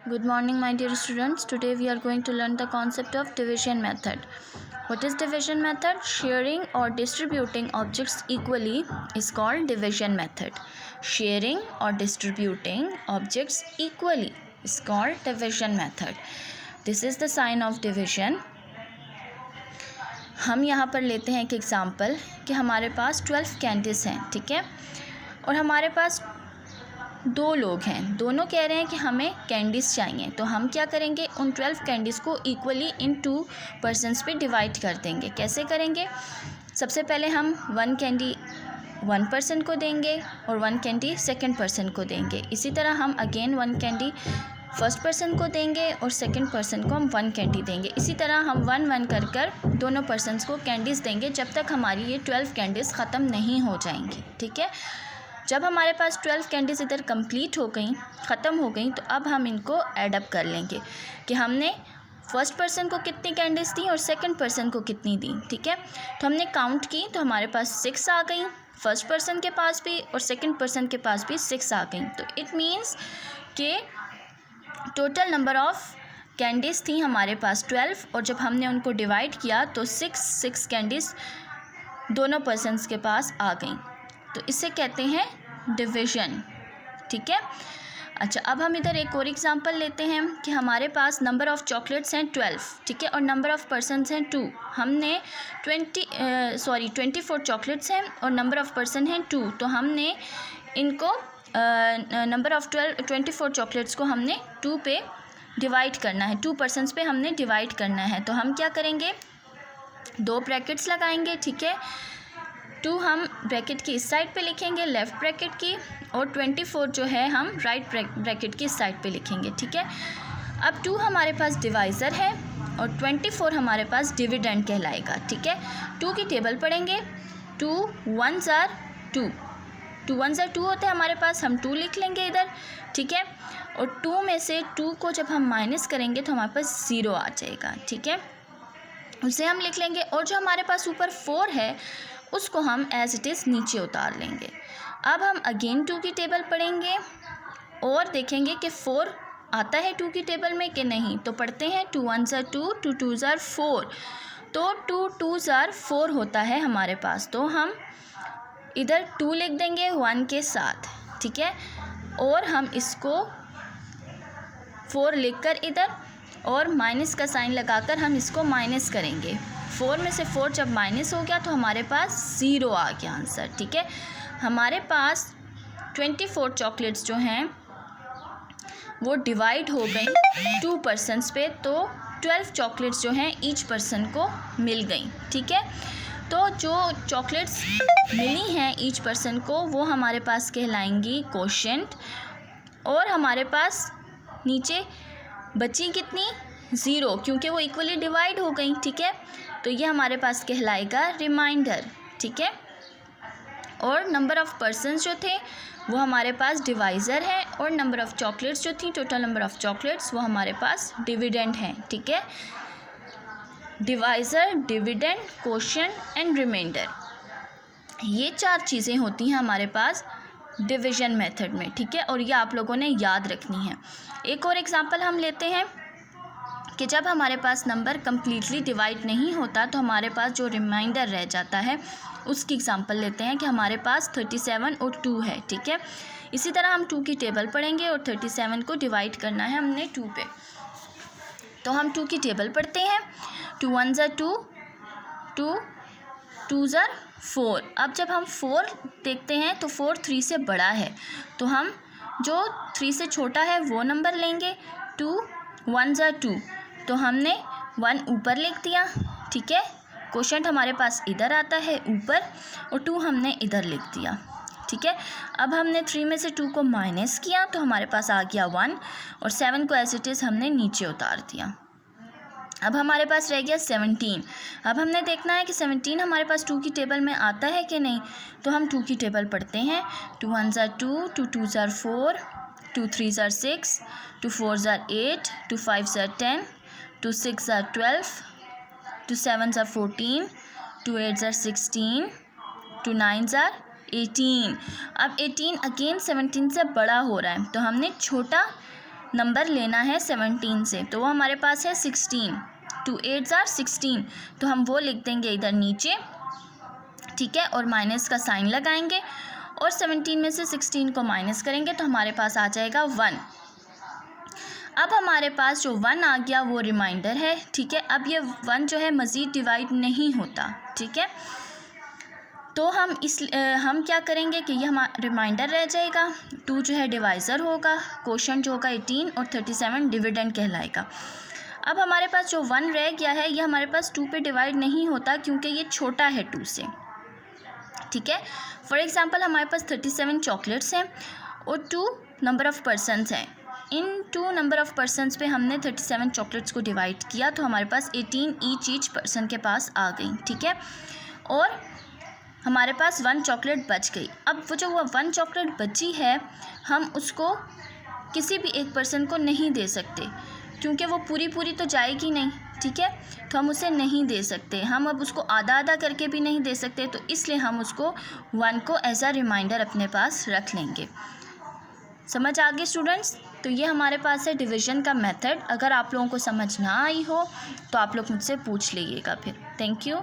Good morning, my dear students. Today we are going to learn the concept of division method. What is division method? Sharing or distributing objects equally is called division method. Sharing or distributing objects equally is called division method. This is the sign of division. हम यहाँ पर लेते हैं एक example कि हमारे पास 12 candies हैं, ठीक है, और हमारे पास दो लोग हैं, दोनों कह रहे हैं कि हमें कैंडीज़ चाहिए। तो हम क्या करेंगे, उन 12 कैंडीज़ को इक्वली इन 2 पर्सनस पे डिवाइड कर देंगे। कैसे करेंगे? सबसे पहले हम 1 कैंडी 1 पर्सन को देंगे और 1 कैंडी सेकंड पर्सन को देंगे। इसी तरह हम अगेन 1 कैंडी फर्स्ट पर्सन को देंगे और सेकंड पर्सन को हम 1 कैंडी देंगे। इसी तरह हम 1-1 कर दोनों पर्सनस को कैंडीज़ देंगे जब तक हमारी ये 12 कैंडीज़ ख़त्म नहीं हो जाएंगी, ठीक है। जब हमारे पास 12 कैंडीज़ इधर कंप्लीट हो गई, ख़त्म हो गई, तो अब हम इनको ऐडअप कर लेंगे कि हमने फर्स्ट पर्सन को कितनी कैंडीज़ दी और सेकंड पर्सन को कितनी दी, ठीक है। तो हमने काउंट की तो हमारे पास 6 आ गई, फर्स्ट पर्सन के पास भी और सेकंड पर्सन के पास भी 6 आ गई। तो इट मीन्स कि टोटल नंबर ऑफ़ कैंडीज़ थी हमारे पास 12, और जब हमने उनको डिवाइड किया तो 6 कैंडीज़ दोनों पर्सनस के पास आ गई। तो इसे कहते हैं डिवीज़न, ठीक है। अच्छा, अब हम इधर एक और एग्जांपल लेते हैं कि हमारे पास नंबर ऑफ़ चॉकलेट्स हैं 12, ठीक है, और नंबर ऑफ़ पर्सनस हैं 2। हमने 24 चॉकलेट्स हैं और नंबर ऑफ़ पर्सन हैं 2। तो हमने इनको नंबर ऑफ़ 24 चॉकलेट्स को हमने 2 पे डिवाइड करना है, 2 पर्सनस पे हमने डिवाइड करना है। तो हम क्या करेंगे, 2 ब्रैकेट्स लगाएंगे, ठीक है। 2 हम ब्रैकेट की इस साइड पे लिखेंगे, लेफ़्ट ब्रैकेट की, और 24 जो है हम राइट ब्रैकेट की इस साइड पे लिखेंगे, ठीक है। अब 2 हमारे पास डिवाइज़र है और 24 हमारे पास डिविडेंड कहलाएगा, ठीक है। 2 की टेबल पढ़ेंगे, 2 1s are 2, 2 1s are 2 होते हैं हमारे पास, हम 2 लिख लेंगे इधर, ठीक है। और 2 में से 2 को जब हम माइनस करेंगे तो हमारे पास 0 आ जाएगा, ठीक है, उसे हम लिख लेंगे। और जो हमारे पास ऊपर 4 है उसको हम एज़ इट इज़ नीचे उतार लेंगे। अब हम अगेन 2 की टेबल पढ़ेंगे और देखेंगे कि 4 आता है 2 की टेबल में कि नहीं। तो पढ़ते हैं 2 1s are 2, 2 2s are 4। तो 2 2s are 4 होता है हमारे पास। तो हम इधर 2 लिख देंगे 1 के साथ, ठीक है, और हम इसको 4 लिखकर इधर और माइनस का साइन लगाकर हम इसको माइनस करेंगे। 4 में से 4 जब माइनस हो गया तो हमारे पास 0 आ गया आंसर, ठीक है। हमारे पास 24 चॉकलेट्स जो हैं वो डिवाइड हो गई 2 पर्सनस पे, तो 12 चॉकलेट्स जो हैं ईच पर्सन को मिल गई, ठीक है। तो जो चॉकलेट्स मिली हैं ईच पर्सन को वो हमारे पास कहलाएंगी कोशेंट, और हमारे पास नीचे बची कितनी, 0, क्योंकि वो इक्वली डिवाइड हो गई, ठीक है। तो ये हमारे पास कहलाएगा रिमाइंडर, ठीक है। और नंबर ऑफ़ पर्सन्स जो थे वो हमारे पास डिवाइज़र है, और नंबर ऑफ़ चॉकलेट्स जो थी, टोटल नंबर ऑफ़ चॉकलेट्स, वो हमारे पास डिविडेंड हैं, ठीक है। Divisor, dividend, quotient and remainder, ये 4 चीज़ें होती हैं हमारे पास डिवीज़न मेथड में, ठीक है, और ये आप लोगों ने याद रखनी है। एक और एग्जांपल हम लेते हैं कि जब हमारे पास नंबर कम्प्लीटली डिवाइड नहीं होता तो हमारे पास जो रिमाइंडर रह जाता है उसकी एग्जांपल लेते हैं कि हमारे पास 37 और 2 है, ठीक है। इसी तरह हम 2 की टेबल पढ़ेंगे और 37 को डिवाइड करना है हमने 2 पे। तो हम 2 की टेबल पढ़ते हैं, 2 1s are 2, 2 2s are 4। अब जब हम 4 देखते हैं तो 4 3 से बड़ा है, तो हम जो 3 से छोटा है वो नंबर लेंगे। 2 1s are 2, तो हमने 1 ऊपर लिख दिया, ठीक है। कोशेंट हमारे पास इधर आता है ऊपर, और 2 हमने इधर लिख दिया, ठीक है। अब हमने 3 में से 2 को माइनस किया तो हमारे पास आ गया 1, और 7 को एज इट इज़ हमने नीचे उतार दिया। अब हमारे पास रह गया 17। अब हमने देखना है कि 17 हमारे पास 2 की टेबल में आता है कि नहीं। तो हम 2 की टेबल पढ़ते हैं, 2 1s are 2, 2 2s are 4, 2 3s are 6, 2 4s are 8, 2 5s are 10, 2 6s are 12, 2 7s are 14, 2 8s are 16, 2 9s are 18। अब 18 अगेन 17 से बड़ा हो रहा है, तो हमने छोटा नंबर लेना है 17 से, तो वो हमारे पास है 16। 2 8s are 16, तो हम वो लिख देंगे इधर नीचे, ठीक है, और माइनस का साइन लगाएंगे और 17 में से 16 को माइनस करेंगे तो हमारे पास आ जाएगा 1। अब हमारे पास जो 1 आ गया वो रिमाइंडर है, ठीक है। अब ये 1 जो है मज़ीद डिवाइड नहीं होता, ठीक है। तो हम क्या करेंगे कि ये हमारा रिमाइंडर रह जाएगा, 2 जो है डिवाइज़र होगा, क्वोशंट जो होगा 18 और 37 डिविडेंड कहलाएगा। अब हमारे पास जो 1 रह गया है ये हमारे पास 2 पे डिवाइड नहीं होता क्योंकि ये छोटा है 2 से, ठीक है। फॉर एग्ज़ाम्पल हमारे पास 37 चॉकलेट्स हैं और 2 नंबर ऑफ़ पर्सनस हैं। इन 2 नंबर ऑफ़ पर्सनस पे हमने 37 चॉकलेट्स को डिवाइड किया तो हमारे पास 18 ईच पर्सन के पास आ गई, ठीक है। और हमारे पास 1 चॉकलेट बच गई। अब वो जो 1 चॉकलेट बची है हम उसको किसी भी एक पर्सन को नहीं दे सकते क्योंकि वो पूरी तो जाएगी नहीं, ठीक है। तो हम उसे नहीं दे सकते, हम अब उसको आधा आधा करके भी नहीं दे सकते, तो इसलिए हम उसको 1 को एज अ रिमाइंडर अपने पास रख लेंगे। समझ आ गई स्टूडेंट्स? तो ये हमारे पास है डिवीज़न का मेथड। अगर आप लोगों को समझ ना आई हो तो आप लोग मुझसे पूछ लीजिएगा फिर। Thank you.